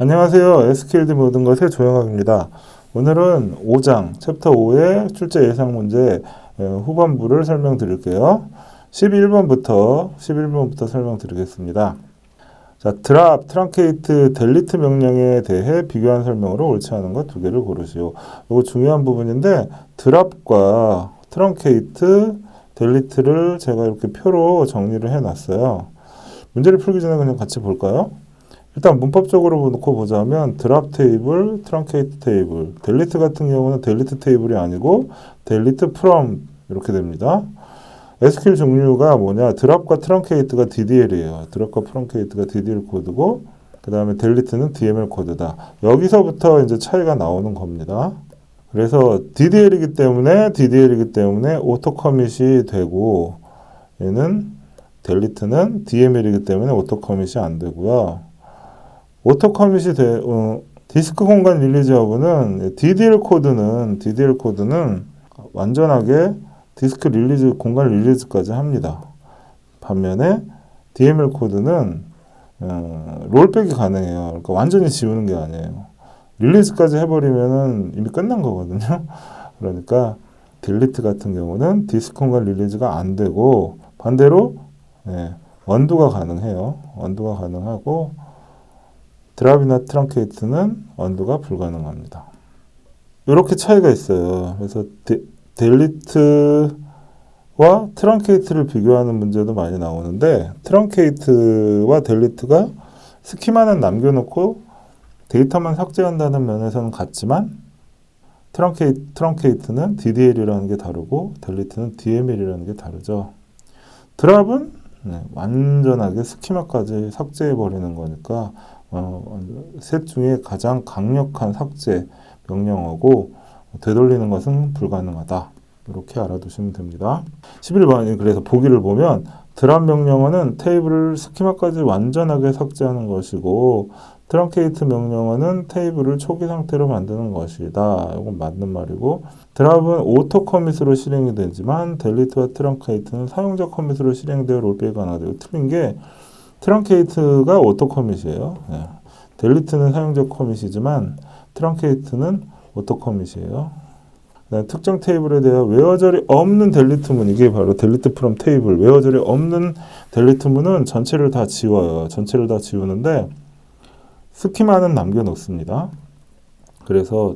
안녕하세요. SQLD 모든 것의 조영학입니다. 오늘은 5장, 챕터 5의 출제 예상 문제 후반부를 설명드릴게요. 11번부터 설명드리겠습니다. 자, 드랍, 트렁케이트, 델리트 명령에 대해 비교한 설명으로 옳지 않은 것 두 개를 고르시오. 이거 중요한 부분인데 드랍과 트렁케이트, 델리트를 제가 이렇게 표로 정리를 해놨어요. 문제를 풀기 전에 그냥 같이 볼까요? 일단 문법적으로 놓고 보자면 드랍 테이블, 트렁케이트 테이블, 델리트 같은 경우는 델리트 테이블이 아니고 델리트 프롬 이렇게 됩니다. SQL 종류가 뭐냐? 드랍과 트렁케이트가 DDL이에요. 드랍과 트렁케이트가 DDL 코드고 그 다음에 델리트는 DML 코드다. 여기서부터 이제 차이가 나오는 겁니다. 그래서 DDL이기 때문에 오토 커밋이 되고 얘는 델리트는 DML이기 때문에 오토 커밋이 안 되고요. 오토 커밋이 디스크 공간 릴리즈 여부는 DDL 코드는 완전하게 디스크 릴리즈 공간 릴리즈까지 합니다. 반면에 DML 코드는 롤백이 가능해요. 그러니까 완전히 지우는 게 아니에요. 릴리즈까지 해버리면은 이미 끝난 거거든요. 그러니까 딜리트 같은 경우는 디스크 공간 릴리즈가 안 되고 반대로 언두가 가능해요. 언두가 가능하고 드랍이나 트렁케이트는 언두가 불가능합니다. 이렇게 차이가 있어요. 그래서 델리트와 트렁케이트를 비교하는 문제도 많이 나오는데 트렁케이트와 델리트가 스키마는 남겨놓고 데이터만 삭제한다는 면에서는 같지만 트렁케이트는 DDL이라는 게 다르고 델리트는 DML이라는 게 다르죠. 드랍은 완전하게 스키마까지 삭제해버리는 거니까 셋 중에 가장 강력한 삭제 명령어고 되돌리는 것은 불가능하다. 이렇게 알아두시면 됩니다. 11번이 그래서 보기를 보면 드랍 명령어는 테이블을 스키마까지 완전하게 삭제하는 것이고 트렁케이트 명령어는 테이블을 초기 상태로 만드는 것이다. 이건 맞는 말이고 드랍은 오토 커밋으로 실행이 되지만 델리트와 트렁케이트는 사용자 커밋으로 실행되어 롤백이 가능하다. 틀린 게 트렁케이트가 오토 커밋이에요. 델리트는 사용자 커밋이지만 트렁케이트는 오토 커밋이에요. 특정 테이블에 대한 웨어절이 없는 델리트문, 이게 바로 델리트 프롬 테이블. 웨어절이 없는 델리트문은 전체를 다 지워요. 전체를 다 지우는데 스키마는 남겨놓습니다. 그래서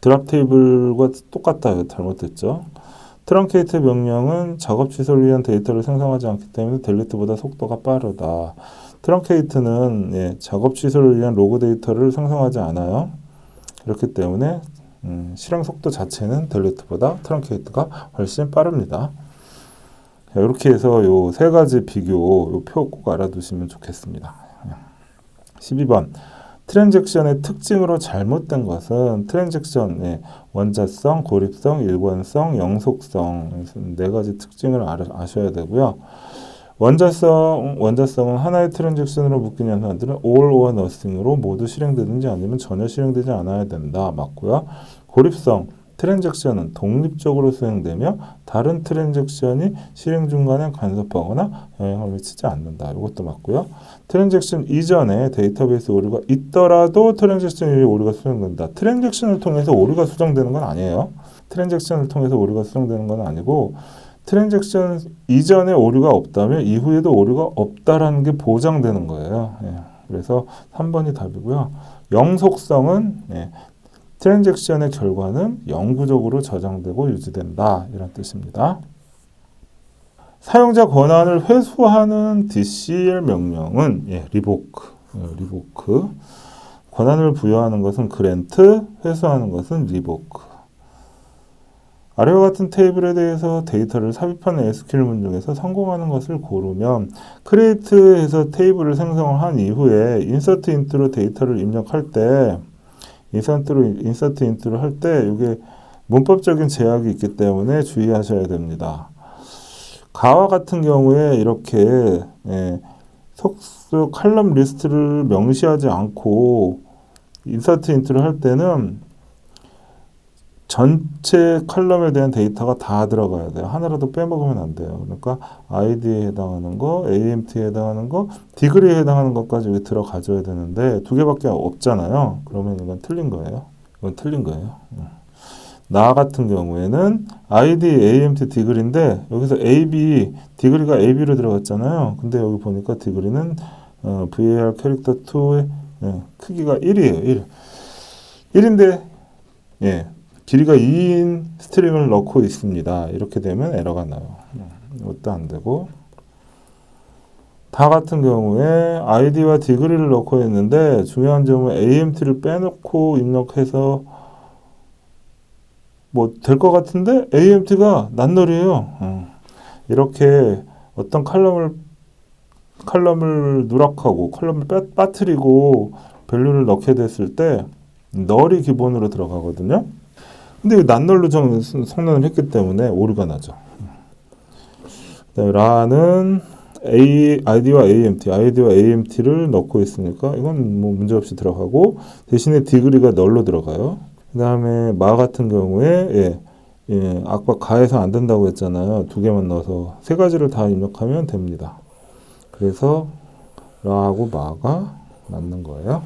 드랍 테이블과 똑같다. 잘못됐죠. 트렁케이트 명령은 작업 취소를 위한 데이터를 생성하지 않기 때문에 델리트보다 속도가 빠르다. 트렁케이트는 작업 취소를 위한 로그 데이터를 생성하지 않아요. 그렇기 때문에 실행 속도 자체는 델리트보다 트렁케이트가 훨씬 빠릅니다. 자, 이렇게 해서 요 세 가지 비교, 요 표 꼭 알아두시면 좋겠습니다. 12번. 트랜잭션의 특징으로 잘못된 것은 트랜잭션의 원자성, 고립성, 일관성, 영속성 네 가지 특징을 아셔야 되고요. 원자성은 하나의 트랜잭션으로 묶인 연산들은 all or nothing으로 모두 실행되든지 아니면 전혀 실행되지 않아야 된다. 맞고요. 고립성, 트랜잭션은 독립적으로 수행되며 다른 트랜잭션이 실행 중간에 간섭하거나 영향을 미치지 않는다. 이것도 맞고요. 트랜잭션 이전에 데이터베이스 오류가 있더라도 트랜잭션 이후에 오류가 수정된다. 트랜잭션을 통해서 오류가 수정되는 건 아니에요. 트랜잭션을 통해서 오류가 수정되는 건 아니고 트랜잭션 이전에 오류가 없다면 이후에도 오류가 없다라는 게 보장되는 거예요. 그래서 3번이 답이고요. 영속성은 트랜잭션의 결과는 영구적으로 저장되고 유지된다. 이런 뜻입니다. 사용자 권한을 회수하는 DCL 명령은 리보크. 권한을 부여하는 것은 그랜트, 회수하는 것은 리보크. 아래와 같은 테이블에 대해서 데이터를 삽입하는 SQL 문중에서 성공하는 것을 고르면 크리에이트에서 테이블을 생성을 한 이후에 인서트 인트로 데이터를 입력할 때 인서트 인트를 할 때 이게 문법적인 제약이 있기 때문에 주의하셔야 됩니다. 가와 같은 경우에 이렇게 속수 칼럼 리스트를 명시하지 않고 인서트 인트를 할 때는 전체 컬럼에 대한 데이터가 다 들어가야 돼요. 하나라도 빼먹으면 안 돼요. 그러니까 ID에 해당하는 거, AMT에 해당하는 거, 디그리에 해당하는 것까지 여기 들어가줘야 되는데 두 개밖에 없잖아요. 그러면 이건 틀린 거예요. 이건 틀린 거예요. 나 같은 경우에는 ID, AMT, 디그리인데 여기서 AB, 디그리가 AB로 들어갔잖아요. 근데 여기 보니까 디그리는 VAR 캐릭터 2의 크기가 1이에요. 1. 1인데 예. 길이가 2인 스트링을 넣고 있습니다. 이렇게 되면 에러가 나요. 이것도 안 되고. 다 같은 경우에 ID와 디그리를 넣고 있는데 중요한 점은 AMT를 빼놓고 입력해서 뭐 될 것 같은데 AMT가 낱놀이에요. 이렇게 어떤 칼럼을 누락하고 컬럼을 빠뜨리고 밸류를 넣게 됐을 때 널이 기본으로 들어가거든요. 근데 낱널로 성능을 했기 때문에 오류가 나죠. 라는 ID와 AMT를 넣고 있으니까 이건 뭐 문제없이 들어가고 대신에 디그리가 널로 들어가요. 그 다음에 마 같은 경우에 아까 가해서 안 된다고 했잖아요. 두 개만 넣어서 세 가지를 다 입력하면 됩니다. 그래서 라하고 마가 맞는 거예요.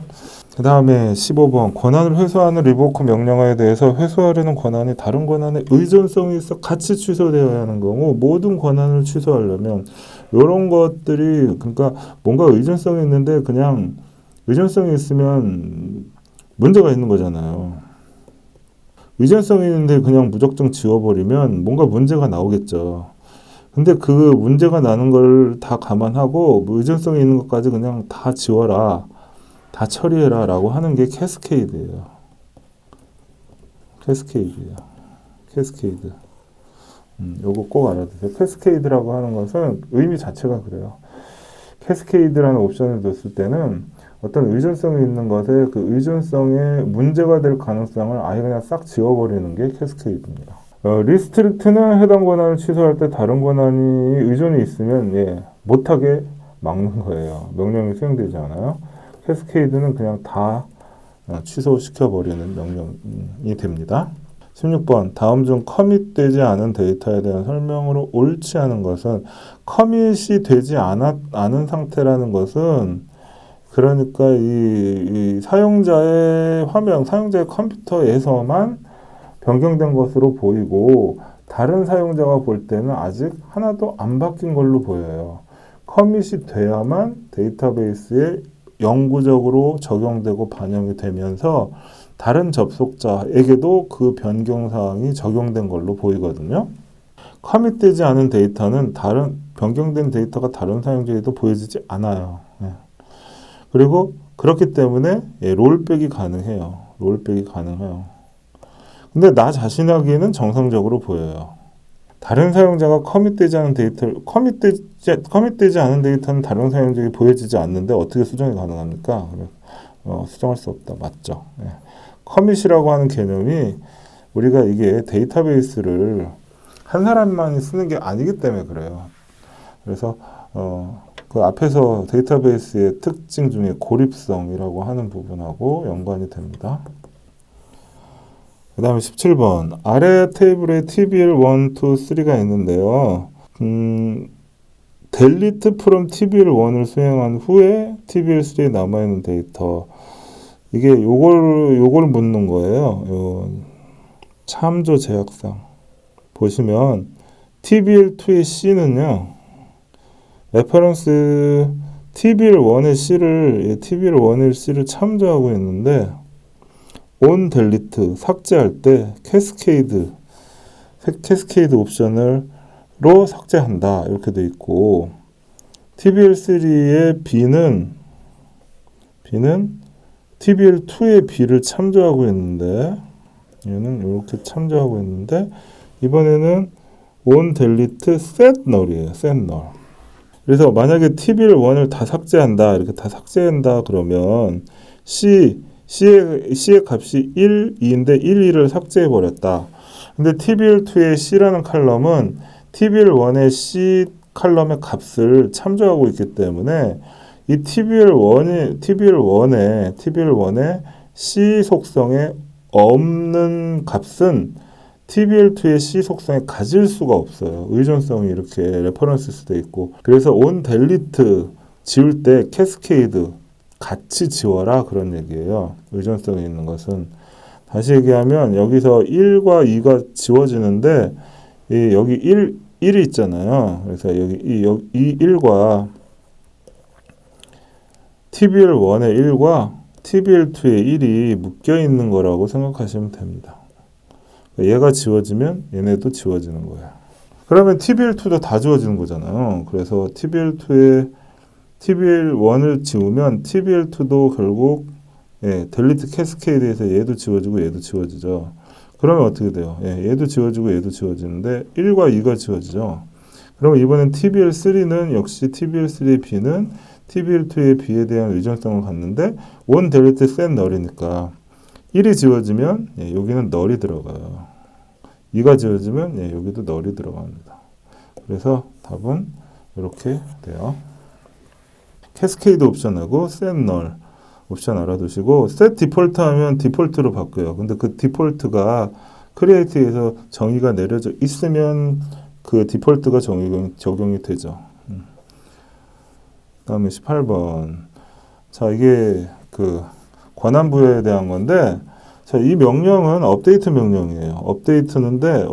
그 다음에 15번 권한을 회수하는 리보크 명령어에 대해서 회수하려는 권한이 다른 권한에 의존성이 있어 같이 취소되어야 하는 경우 모든 권한을 취소하려면 이런 것들이 그러니까 뭔가 의존성이 있는데 그냥 의존성이 있으면 문제가 있는 거잖아요. 의존성이 있는데 그냥 무작정 지워버리면 뭔가 문제가 나오겠죠. 근데 그 문제가 나는 걸 다 감안하고 의존성이 있는 것까지 그냥 다 지워라. 다 처리해라 라고 하는 게 캐스케이드예요. 캐스케이드. 요거 꼭 알아두세요. 캐스케이드라고 하는 것은 의미 자체가 그래요. 캐스케이드라는 옵션을 뒀을 때는 어떤 의존성이 있는 것에 그 의존성에 문제가 될 가능성을 아예 그냥 싹 지워버리는 게 캐스케이드입니다. 리스트릭트는 해당 권한을 취소할 때 다른 권한이 의존이 있으면 못하게 막는 거예요. 명령이 수행되지 않아요. 캐스케이드는 그냥 다 취소시켜버리는 명령이 됩니다. 16번 다음 중 커밋되지 않은 데이터에 대한 설명으로 옳지 않은 것은 커밋이 되지 않은 상태라는 것은 그러니까 이 사용자의 화면, 사용자의 컴퓨터에서만 변경된 것으로 보이고 다른 사용자가 볼 때는 아직 하나도 안 바뀐 걸로 보여요. 커밋이 돼야만 데이터베이스에 영구적으로 적용되고 반영이 되면서 다른 접속자에게도 그 변경사항이 적용된 걸로 보이거든요. 커밋되지 않은 데이터는 변경된 데이터가 다른 사용자에게도 보여지지 않아요. 그리고 그렇기 때문에 롤백이 가능해요. 근데 나 자신에게는 정상적으로 보여요. 다른 사용자가 커밋되지 않은 데이터는 다른 사용자에게 보여지지 않는데 어떻게 수정이 가능합니까? 수정할 수 없다. 맞죠? 커밋이라고 하는 개념이 우리가 이게 데이터베이스를 한 사람만이 쓰는 게 아니기 때문에 그래요. 그래서 그 앞에서 데이터베이스의 특징 중에 고립성이라고 하는 부분하고 연관이 됩니다. 그 다음에 17번 아래 테이블에 TBL 1, 2, 3가 있는데요. delete from TBL 1을 수행한 후에 TBL 3에 남아있는 데이터 이게 요걸 묻는 거예요. 참조 제약상 보시면 TBL 2의 C는요. 레퍼런스 TBL 1의 C를 참조하고 있는데 on delete 삭제할 때 캐스케이드 옵션으로 삭제한다 이렇게 돼 있고 TBL3의 B는 TBL2의 B를 참조하고 있는데 얘는 이렇게 참조하고 있는데 이번에는 on delete set null이에요. set null. 그래서 만약에 TBL1을 다 삭제한다 이렇게 다 삭제한다 그러면 C의 값이 1, 2인데 1, 2를 삭제해버렸다. 근데 TBL2의 C라는 칼럼은 TBL1의 C 칼럼의 값을 참조하고 있기 때문에 이 TBL1의 C 속성에 없는 값은 TBL2의 C 속성에 가질 수가 없어요. 의존성이 이렇게 레퍼런스 돼 있고. 그래서 on delete 지울 때 캐스케이드 같이 지워라 그런 얘기예요. 의존성이 있는 것은. 다시 얘기하면 여기서 1과 2가 지워지는데 여기 1이 있잖아요. 그래서 여기 이 1과 TBL1의 1과 TBL2의 1이 묶여 있는 거라고 생각하시면 됩니다. 얘가 지워지면 얘네도 지워지는 거예요. 그러면 TBL2도 다 지워지는 거잖아요. 그래서 TBL1을 지우면 TBL2도 결국 델리트 캐스케이드에서 얘도 지워지고 얘도 지워지죠. 그러면 어떻게 돼요? 얘도 지워지고 얘도 지워지는데 1과 2가 지워지죠. 그러면 이번엔 TBL3는 역시 TBL3의 B는 TBL2의 B에 대한 의존성을 갖는데 on delete set null이니까 1이 지워지면 여기는 null이 들어가요. 2가 지워지면 여기도 null이 들어갑니다. 그래서 답은 이렇게 돼요. 캐스케이드 옵션하고 set null 옵션 알아두시고 set 디폴트 하면 디폴트로 바꿔요. 근데 그 디폴트가 크리에이트에서 정의가 내려져 있으면 그 디폴트가 적용이 되죠. 다음에 18번. 자, 이게 그 권한 부여에 대한 건데, 자, 이 명령은 업데이트 명령이에요. 업데이트인데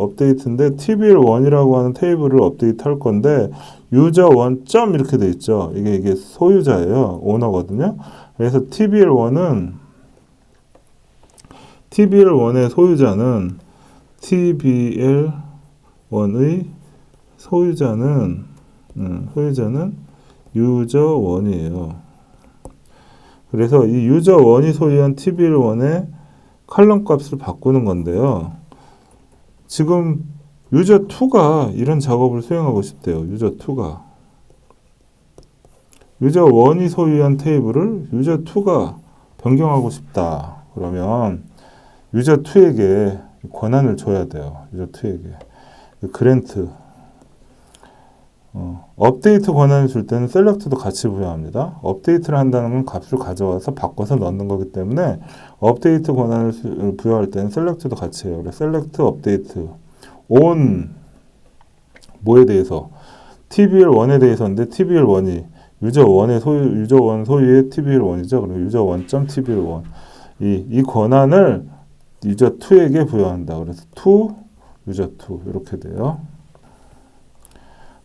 TBL1이라고 하는 테이블을 업데이트 할 건데, user1. 이렇게 돼 있죠. 이게 소유자예요. 오너거든요. 그래서 TBL1의 소유자는 user1이에요. 그래서 이 user1이 소유한 TBL1의 칼럼 값을 바꾸는 건데요. 지금 user2가 이런 작업을 수행하고 싶대요. user1이 소유한 테이블을 user2가 변경하고 싶다. 그러면 user2에게 권한을 줘야 돼요. user2에게. 그랜트. 업데이트 권한을 줄 때는 셀렉트도 같이 부여합니다. 업데이트를 한다는 건 값을 가져와서 바꿔서 넣는 거기 때문에 업데이트 권한을 부여할 때는 셀렉트도 같이 해요. 그래서 셀렉트 업데이트 on 뭐에 대해서 TBL1에 대해서인데 TBL1이 user1 소유의 TBL1이죠. 그럼 user1.tbl1 이 권한을 user2에게 부여한다. 그래서 to user2 이렇게 돼요.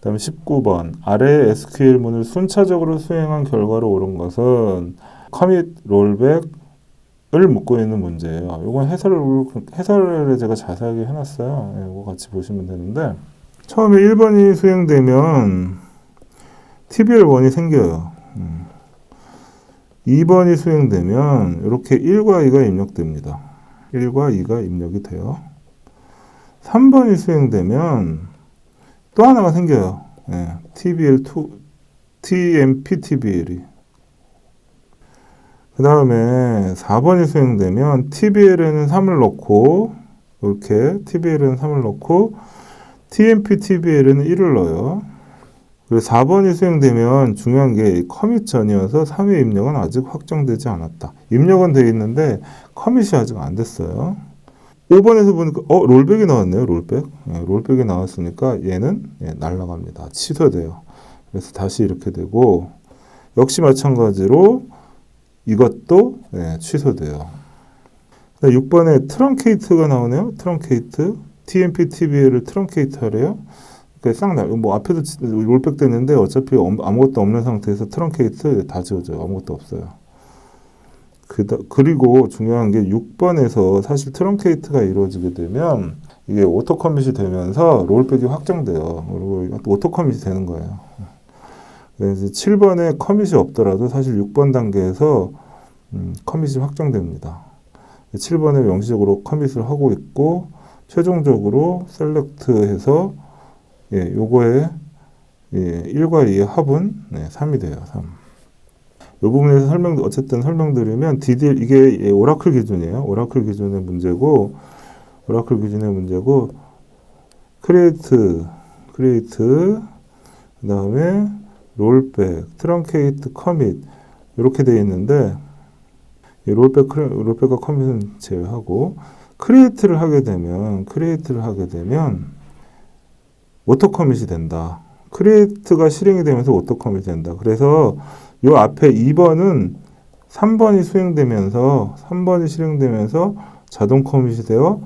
다음 19번. 아래의 SQL문을 순차적으로 수행한 결과로 옳은 것은 commit, rollback을 묻고 있는 문제예요. 이건 해설을 제가 자세하게 해놨어요. 이거 같이 보시면 되는데 처음에 1번이 수행되면 TBL1이 생겨요. 2번이 수행되면 이렇게 1과 2가 입력됩니다. 1과 2가 입력이 돼요. 3번이 수행되면 또 하나가 생겨요. TBL2, TMPTBL이. 그 다음에 4번이 수행되면 TBL에는 3을 넣고 이렇게 TBL에는 3을 넣고 TMPTBL에는 1을 넣어요. 그리고 4번이 수행되면 중요한 게 커밋 전이어서 3의 입력은 아직 확정되지 않았다. 입력은 되어 있는데 커밋이 아직 안 됐어요. 5번에서 보니까 롤백이 나왔네요. 롤백이 나왔으니까 얘는 날아갑니다. 취소돼요. 그래서 다시 이렇게 되고 역시 마찬가지로 이것도 취소돼요. 6번에 트렁케이트가 나오네요. 트렁케이트 TMPTBL을 트렁케이트 하래요. 뭐 앞에도 롤백 됐는데 어차피 아무것도 없는 상태에서 트렁케이트 다 지워져요. 아무것도 없어요. 그리고 중요한 게 6번에서 사실 트렁케이트가 이루어지게 되면 이게 오토 커밋이 되면서 롤백이 확정돼요. 그리고 오토 커밋이 되는 거예요. 그래서 7번에 커밋이 없더라도 사실 6번 단계에서 커밋이 확정됩니다. 7번에 명시적으로 커밋을 하고 있고 최종적으로 셀렉트해서 요거의 1과 2의 합은 3이 돼요. 3. 이 부분에서 설명드리면 DDL 이게 오라클 기준이에요. 오라클 기준의 문제고 크리에이트 그다음에 롤백, 트렁케이트, 커밋 이렇게 되어 있는데 이 롤백과 커밋은 제외하고 크리에이트를 하게 되면 오토 커밋이 된다. 크리에이트가 실행이 되면서 오토 커밋이 된다. 그래서 요 앞에 2번은 3번이 실행되면서 자동 커밋이 되어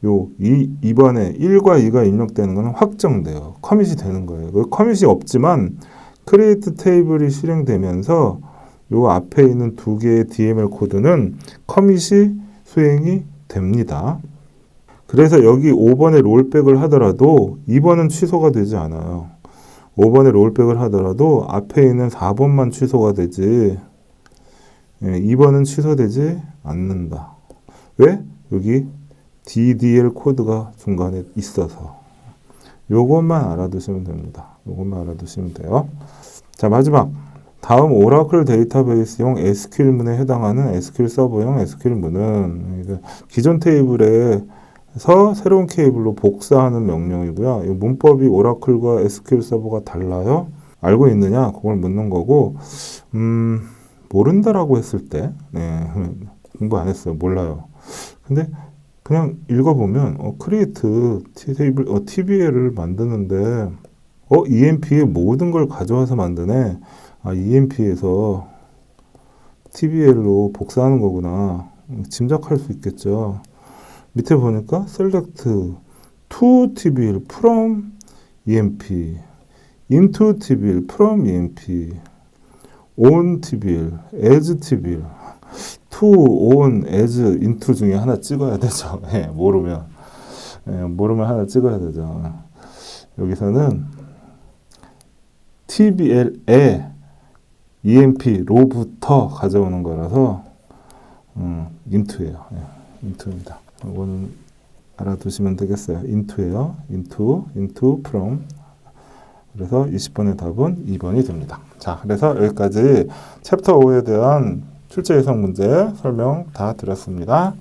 요 2번에 1과 2가 입력되는 것은 확정돼요. 커밋이 되는 거예요. 그 커밋이 없지만 크리에이트 테이블이 실행되면서 요 앞에 있는 두 개의 DML 코드는 커밋이 수행이 됩니다. 그래서 여기 5번에 롤백을 하더라도 2번은 취소가 되지 않아요. 5번에 롤백을 하더라도 앞에 있는 4번만 취소가 되지 2번은 취소되지 않는다. 왜? 여기 DDL 코드가 중간에 있어서 요것만 알아두시면 됩니다. 요것만 알아두시면 돼요. 자, 마지막 다음 오라클 데이터베이스용 SQL문에 해당하는 SQL 서버용 SQL문은 기존 테이블에서 새로운 케이블로 복사하는 명령이고요. 이 문법이 오라클과 SQL 서버가 달라요? 알고 있느냐? 그걸 묻는 거고 모른다라고 했을 때 공부 안 했어요. 몰라요. 근데 그냥 읽어보면 create 테이블 TBL을 만드는데 EMP의 모든 걸 가져와서 만드네. EMP에서 TBL로 복사하는 거구나. 짐작할 수 있겠죠. 밑에 보니까 select to TBL from EMP, into TBL from EMP, on TBL, as TBL, to, on, as, into 중에 하나 찍어야 되죠. 모르면 하나 찍어야 되죠. 여기서는 TBL에 EMP로부터 가져오는 거라서 into예요. into입니다. 이거는 알아두시면 되겠어요. into예요. into from. 그래서 20번의 답은 2번이 됩니다. 자, 그래서 여기까지 챕터 5에 대한 출제 예상 문제 설명 다 드렸습니다.